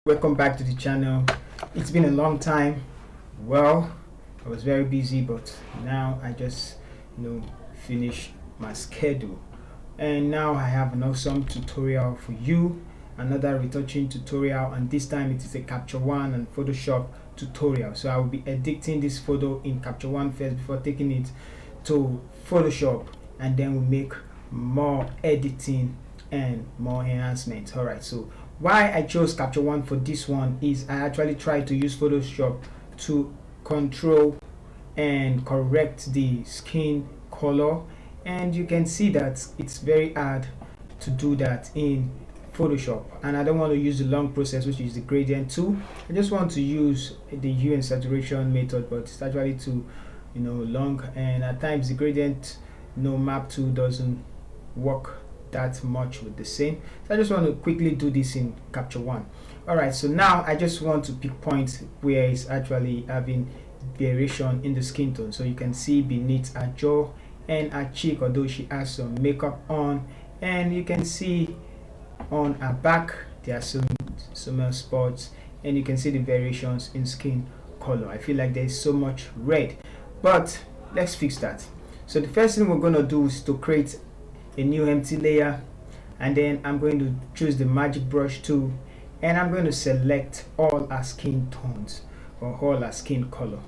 Welcome back to the channel. It's been a long time. Well, I was very busy, but now I just finished my schedule, and now I have an awesome tutorial for you, another retouching tutorial, and this time it is a Capture One and Photoshop tutorial. So I will be editing this photo in Capture One first before taking it to Photoshop, and then we'll make more editing and more enhancements. Alright, so why I chose Capture One for this one is I actually tried to use Photoshop to control and correct the skin color, and you can see that it's very hard to do that in Photoshop, and I don't want to use the long process, which is the gradient tool. I just want to use the hue and saturation method, but it's actually too long, and at times the gradient map tool doesn't work that much with the same. So I just want to quickly do this in Capture One. Alright, so now I just want to pick points where it's actually having variation in the skin tone. So you can see beneath her jaw and her cheek, although she has some makeup on, and you can see on her back there are some spots, and you can see the variations in skin color. I feel like there's so much red, but let's fix that. So the first thing we're going to do is to create a new empty layer, and then I'm going to choose the magic brush tool, and I'm going to select all our skin tones or all our skin color.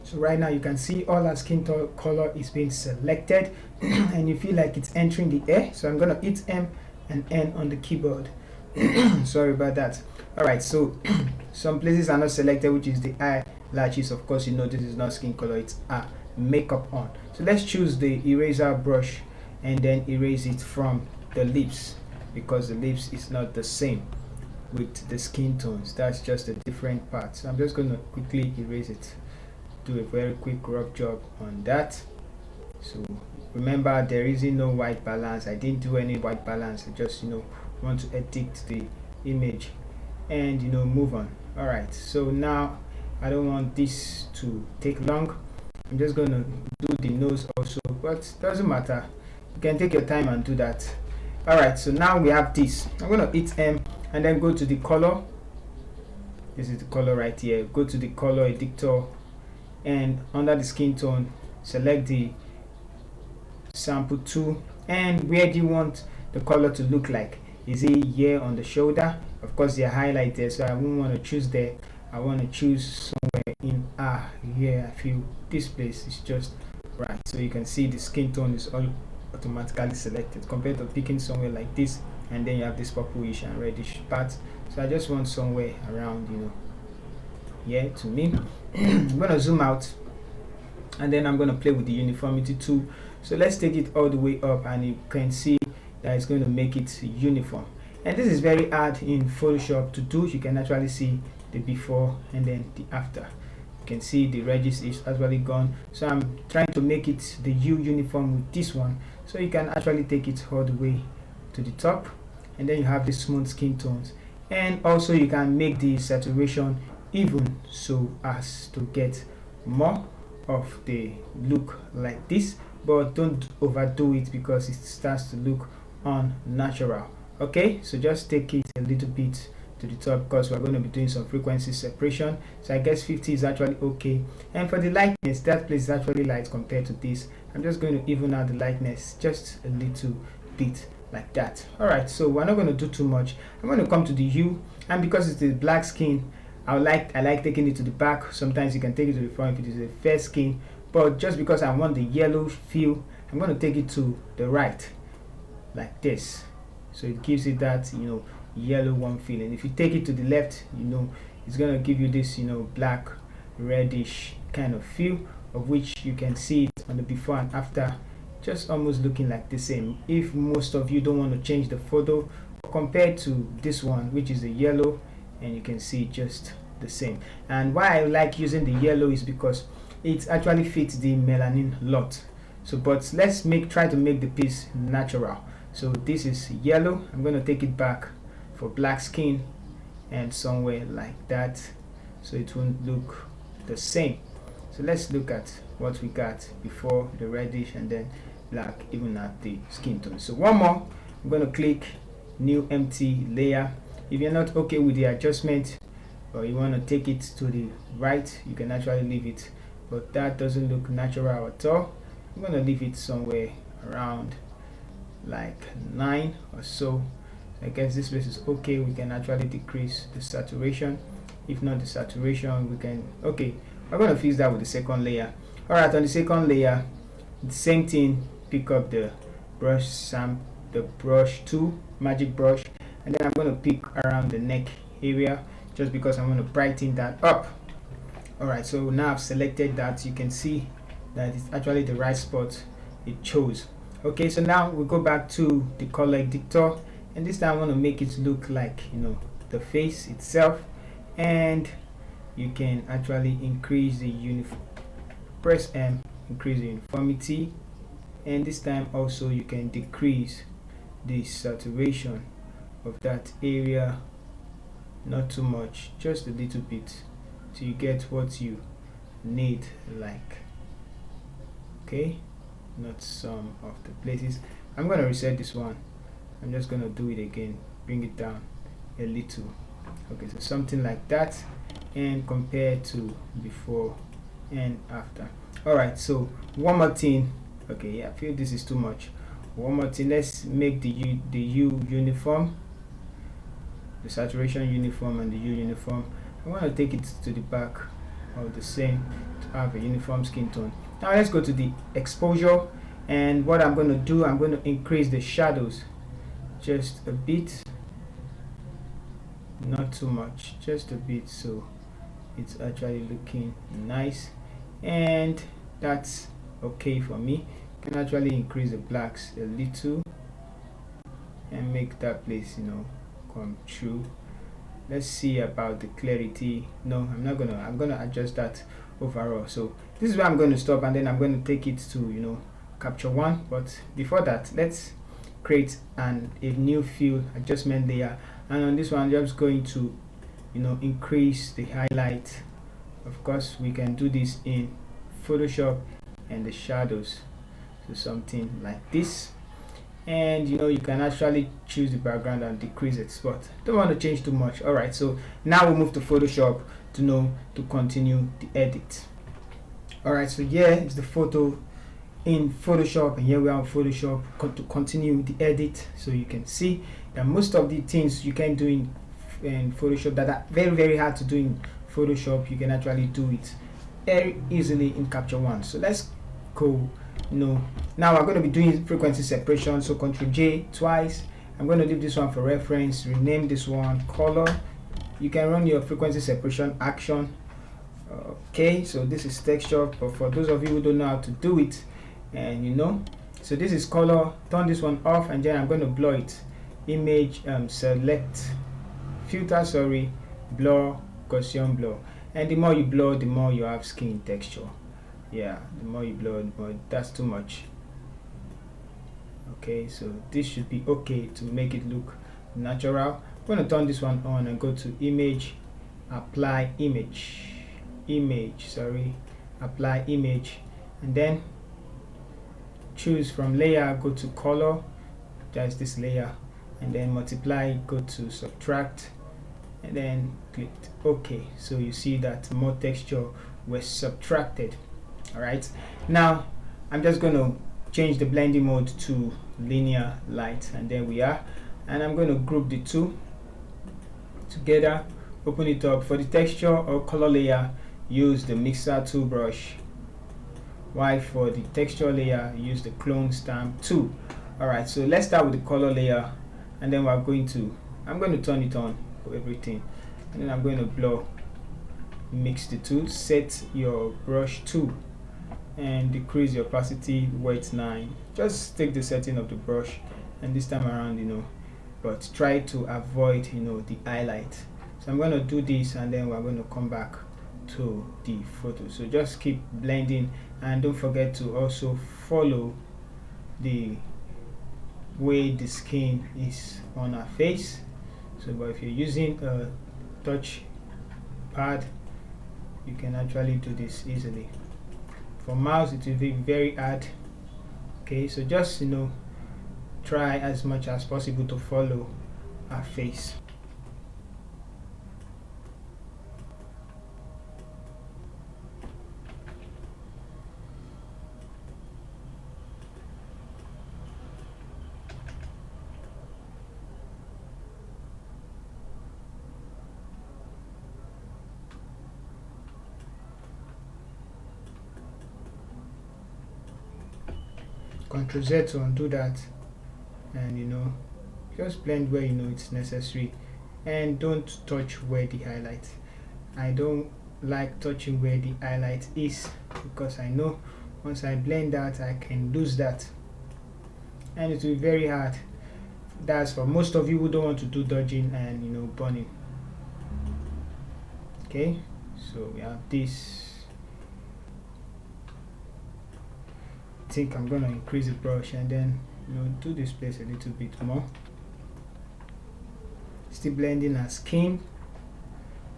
So right now you can see all our skin color is being selected and you feel like it's entering the air, so I'm going to hit M and N on the keyboard. Sorry about that. Alright, so some places are not selected, which is the eyelashes. Of course, this is not skin color, it's makeup on. So let's choose the eraser brush and then erase it from the lips, because the lips is not the same with the skin tones. That's just a different part. So I'm just going to quickly erase it, do a very quick rough job on that. So remember, there is no white balance. I didn't do any white balance. I just want to edit the image and move on. Alright, so now I don't want this to take long. I'm just going to do the nose also, but doesn't matter, you can take your time and do that. Alright, so now we have this. I'm going to hit M and then go to the color. This is the color right here. Go to the color editor, and under the skin tone select the sample tool, and where do you want the color to look like? Is it here on the shoulder? Of course they're highlighted, so I won't want to choose there. I want to choose somewhere in here. I feel this place is just right, so you can see the skin tone is all automatically selected compared to picking somewhere like this, and then you have this purplish and reddish part. So I just want somewhere around here to me. I'm going to zoom out, and then I'm going to play with the uniformity tool. So let's take it all the way up, and you can see that it's going to make it uniform, and this is very hard in Photoshop to do. You can actually see the before and then the after. You can see the reddish is actually gone, so I'm trying to make it the hue uniform with this one, so you can actually take it all the way to the top, and then you have the smooth skin tones, and also you can make the saturation even, so as to get more of the look like this, but don't overdo it because it starts to look unnatural. Okay, so just take it a little bit to the top, because we're going to be doing some frequency separation. So I guess 50 is actually okay, and for the lightness, that place is actually light compared to this. I'm just going to even out the lightness just a little bit like that. Alright, so we're not going to do too much. I'm going to come to the hue, and because it's the black skin, I like taking it to the back. Sometimes you can take it to the front if it is a fair skin, but just because I want the yellow feel, I'm going to take it to the right like this, so it gives it that yellow one feeling. If you take it to the left, it's going to give you this black reddish kind of feel, of which you can see it on the before and after, just almost looking like the same. If most of you don't want to change the photo compared to this one, which is the yellow, and you can see just the same. And why I like using the yellow is because it actually fits the melanin lot. So but let's try to make the piece natural. So this is yellow. I'm going to take it back for black skin and somewhere like that, so it won't look the same. So let's look at what we got before the reddish and then black, even at the skin tone. So one more, I'm going to click new empty layer, If you're not okay with the adjustment, or you want to take it to the right, you can actually leave it, but that doesn't look natural at all. I'm going to leave it somewhere around like 9 or so. I guess this place is okay. We can actually decrease the saturation. If not the saturation, we can, okay, we're going to fix that with the second layer. All right, on the second layer, the same thing. Pick up the brush tool, magic brush, and then I'm going to pick around the neck area, just because I'm going to brighten that up. All right, so now I've selected that. You can see that it's actually the right spot it chose. Okay, so now we go back to the color editor, and this time I want to make it look like, the face itself, and you can actually increase the press M, increase the uniformity, and this time also you can decrease the saturation of that area, not too much, just a little bit, so you get what you need, like, okay, not some of the places. I'm going to reset this one. I'm just going to do it again, bring it down a little. Okay, so something like that, and compare to before and after. All right, so one more thing. Okay, yeah, I feel this is too much. One more thing, let's make the U uniform, the saturation uniform and the U uniform. I want to take it to the back of the same to have a uniform skin tone. Now let's go to the exposure, and what I'm going to do, I'm going to increase the shadows just a bit, not too much, just a bit, so it's actually looking nice, and that's okay for me. You can actually increase the blacks a little and make that place, come true. Let's see about the clarity. No, I'm gonna adjust that overall. So this is where I'm going to stop, and then I'm going to take it to capture one. But before that, let's create a new fill adjustment layer, and on this one I'm just going to increase the highlight. Of course, we can do this in Photoshop, and the shadows, so something like this. And you can actually choose the background and decrease it, but don't want to change too much. All right, so now we move to Photoshop to continue the edit. All right, so here is the photo in Photoshop, and here we are in Photoshop to continue the edit. So you can see that most of the things you can do in Photoshop that are very, very hard to do in Photoshop, you can actually do it very easily in Capture One. So let's go. Now we're going to be doing frequency separation, so Ctrl J twice. I'm going to leave this one for reference, rename this one color. You can run your frequency separation action. Okay, so this is texture, but for those of you who don't know how to do it, and so this is color, turn this one off, and then I'm going to blur it. Image, select filter, blur, Gaussian blur, and the more you blur, the more you have skin texture. Yeah, the more you blur, the more. That's too much. Okay, so this should be okay to make it look natural. I'm going to turn this one on and go to image, apply image, apply image, and then choose from layer, go to color, that's this layer, and then multiply, go to subtract, and then click OK. So you see that more texture was subtracted. All right, now I'm just going to change the blending mode to linear light, and there we are. And I'm going to group the two together, open it up. For the texture or color layer, use the mixer tool brush, while for the texture layer, use the clone stamp tool. All right, so let's start with the color layer, and then I'm going to turn it on for everything, and then I'm going to blur, mix the two, set your brush tool, and decrease the opacity, weight 9. Just take the setting of the brush, and this time around, but try to avoid the highlight. So I'm going to do this, and then we're going to come back to the photo. So just keep blending, and don't forget to also follow the way the skin is on our face. So but if you're using a touch pad, you can actually do this easily. For mouse, it will be very hard. Okay, so just try as much as possible to follow our face. Ctrl Z to undo that, and just blend where it's necessary, and don't touch where the highlight. I don't like touching where the highlight is, because I know once I blend that I can lose that, and it will be very hard. That's for most of you who don't want to do dodging and burning. Okay, so we have this. I think I'm gonna increase the brush and then do this place a little bit more. Still blending our skin,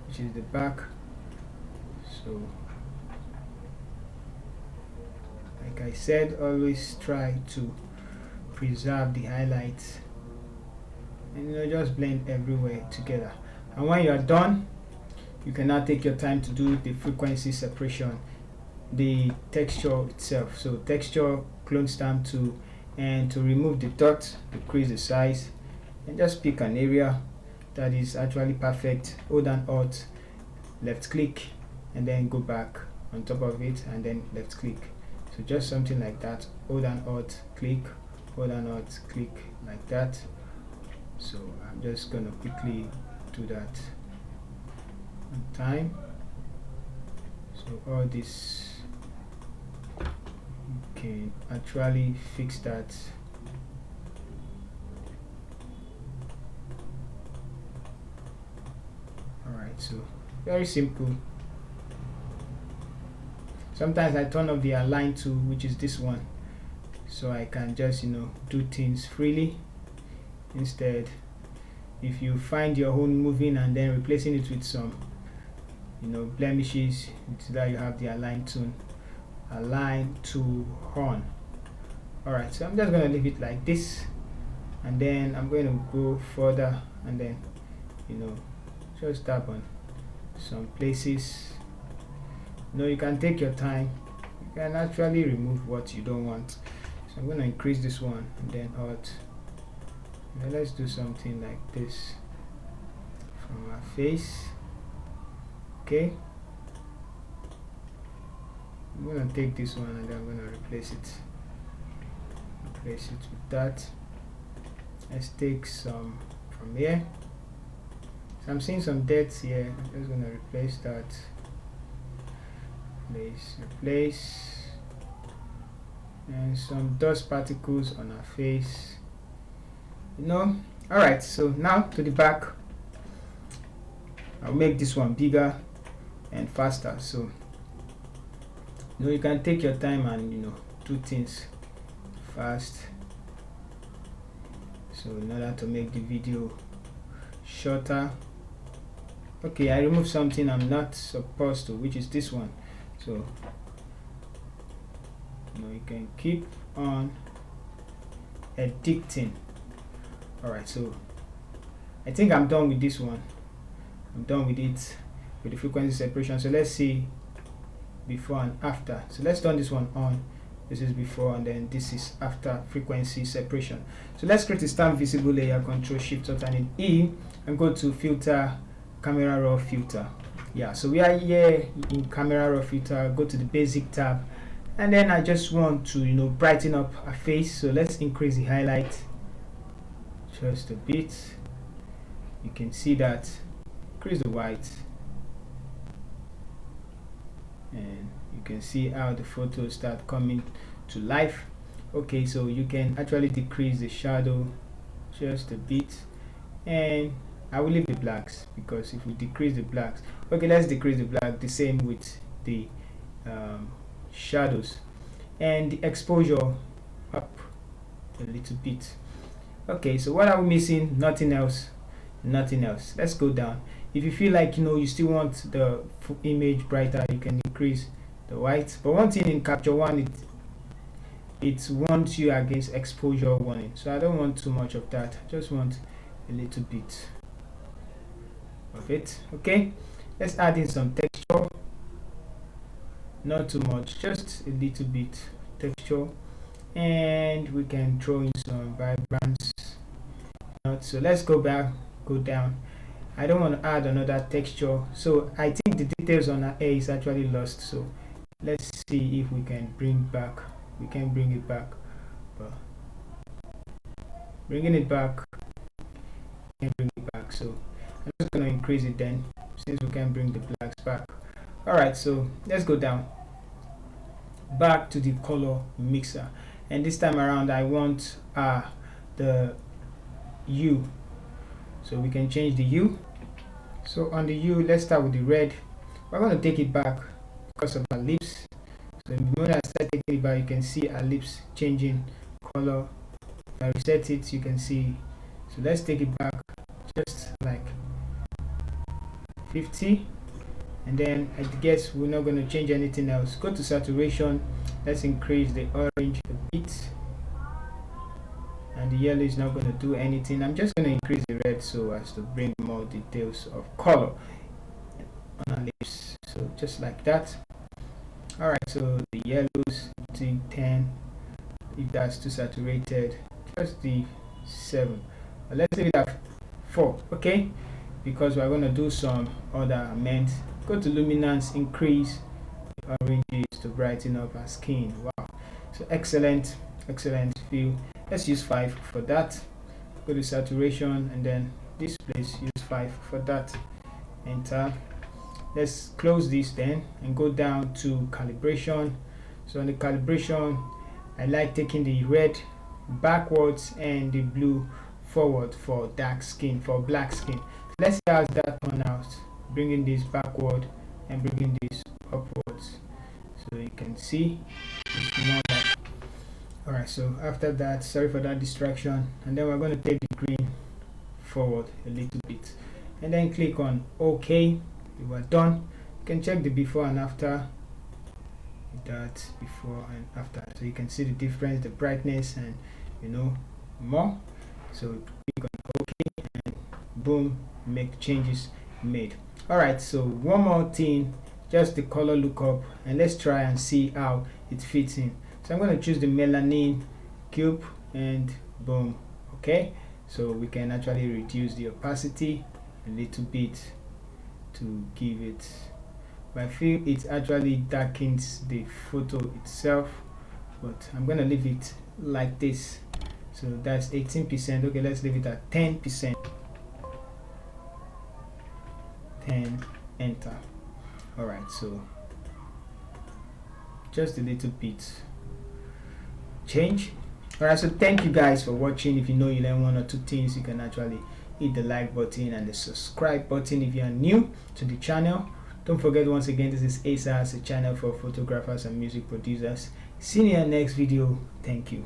which is the back. So like I said, always try to preserve the highlights, and just blend everywhere together. And when you are done, you can now take your time to do the frequency separation, the texture itself. So texture, clone stamp tool, and to remove the dot, decrease the size, and just pick an area that is actually perfect. Hold down Alt, left click, and then go back on top of it, and then left click. So just something like that. Hold down Alt, click, hold down Alt, click, like that. So I'm just gonna quickly do that on time. So all this, you can actually fix that. Alright, so very simple. Sometimes I turn off the align tool, which is this one, so I can just do things freely. Instead, if you find your own moving and then replacing it with some blemishes, it's that you have the align tool on. Alright, so I'm just going to leave it like this, and then I'm going to go further and then just tap on some places. You can take your time. You can actually remove what you don't want. So I'm going to increase this one and then Alt. Now let's do something like this from our face. Okay, I'm going to take this one and then I'm going to replace it with that. Let's take some from here. So I'm seeing some debts here. I'm just going to replace that. Replace, and some dust particles on our face. Alright, so now to the back. I'll make this one bigger and faster, so you can take your time and do things fast. So in order to make the video shorter, okay, I removed something I'm not supposed to, which is this one. So you can keep on editing. Alright, so I think I'm done with this one. I'm done with it, with the frequency separation. So let's see before and after. So let's turn this one on. This is before, and then this is after frequency separation. So let's create a stamp visible layer. Control Shift Alt and E, and go to Filter, Camera Raw Filter. Yeah, so we are here in Camera Raw Filter. Go to the Basic tab, and then I just want to brighten up a face. So let's increase the highlight just a bit. You can see that. Increase the white, and you can see how the photos start coming to life. Okay, so you can actually decrease the shadow just a bit, and I will leave the blacks, because if we decrease the blacks, okay, let's decrease the black, the same with the shadows, and the exposure up a little bit. Okay, so what are we missing? Nothing else. Let's go down. If you feel like you still want the image brighter, you can increase the white. But one thing in Capture One, it warns you against exposure warning, so I don't want too much of that. I just want a little bit of it. Okay, let's add in some texture. Not too much, just a little bit texture, and we can throw in some vibrance. So let's go down. I don't want to add another texture, so I think the details on our hair is actually lost. So let's see if we can bring it back but bringing it back and bring it back. So I'm just gonna increase it then, since we can bring the blacks back. All right, so let's go down back to the color mixer, and this time around I want the hue, so we can change the hue. So on the hue, let's start with the red. We're going to take it back because of our lips. So the moment I start taking it back, you can see our lips changing color. If I reset it, you can see. So let's take it back just like 50, and then I guess we're not going to change anything else. Go to saturation. Let's increase the orange a bit, and the yellow is not going to do anything. I'm just going to increase the red so as to bring more details of color on our lips. So just like that. All right, so the yellows, I think 10. If that's too saturated, just the 7. But let's leave it at 4, okay? Because we're going to do some other amends. Go to luminance, increase the oranges to brighten up our skin. Wow, so excellent feel. Let's use 5 for that. Go to saturation, and then this place, use 5 for that. Enter. Let's close this then and go down to calibration. So on the calibration, I like taking the red backwards and the blue forward for dark skin, for black skin. Let's see how that turn out. Bringing this backward and bringing this upwards, so you can see it's more like. Alright, so after that, sorry for that distraction, and then we're going to take the green forward a little bit, and then click on OK. We were done. You can check the before and after. That before and after, so you can see the difference, the brightness, and more. So click on OK, and boom, make changes made. Alright, so one more thing, just the color lookup, and let's try and see how it fits in. So I'm going to choose the melanin cube, and boom, okay. So we can actually reduce the opacity a little bit to give it, but I feel it actually darkens the photo itself, but I'm going to leave it like this. So that's 18%. Okay, let's leave it at 10%. 10, enter. Alright, so just a little bit change. Alright, so thank you guys for watching. If you learn one or two things, you can actually hit the like button and the subscribe button if you are new to the channel. Don't forget, once again, this is ASAS, a channel for photographers and music producers. See you in the next video. Thank you.